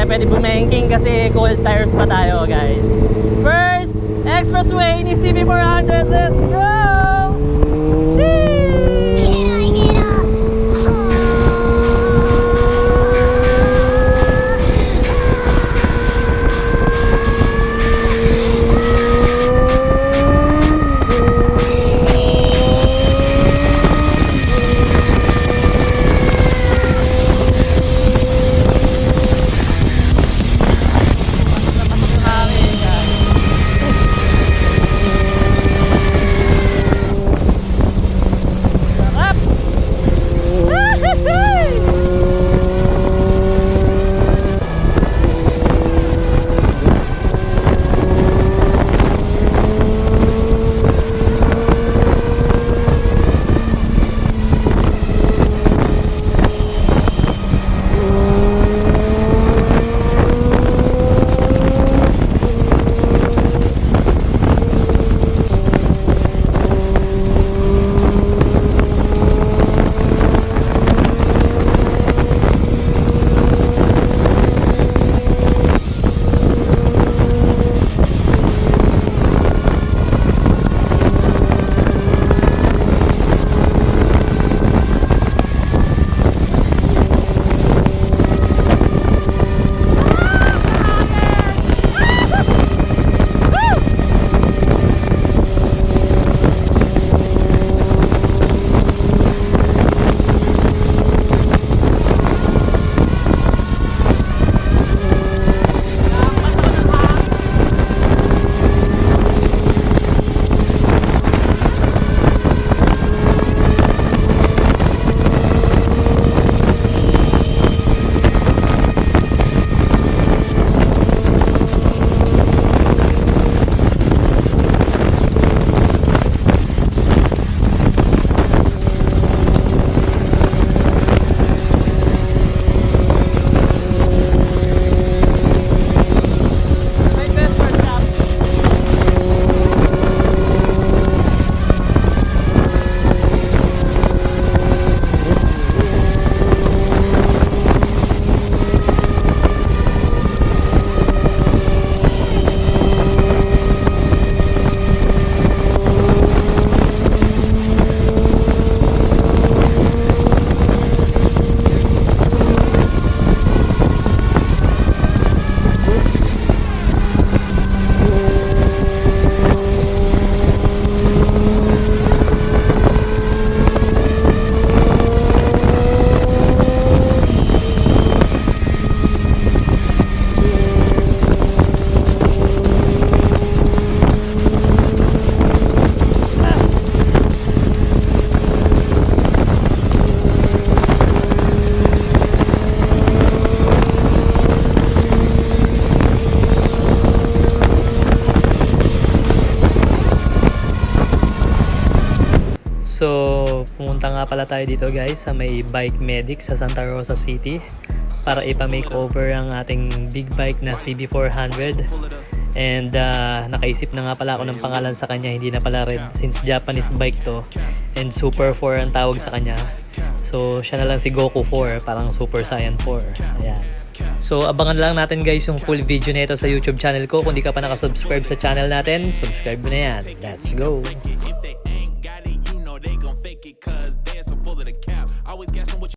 Pwede bumengking kasi cold tires pa tayo, guys. First Expressway ni CB400. Let's go! So, pumunta nga pala tayo dito guys sa may bike medic sa Santa Rosa City para ipa-makeover ang ating big bike na CB400. And nakaisip na nga pala ako ng pangalan sa kanya, hindi na pala red since Japanese bike to. And Superfour ang tawag sa kanya. So, siya na lang si Goku 4, parang Super Saiyan 4. Ayan. So, abangan lang natin guys yung full video na ito sa YouTube channel ko. Kung di ka pa nakasubscribe sa channel natin, subscribe mo na yan. Let's go!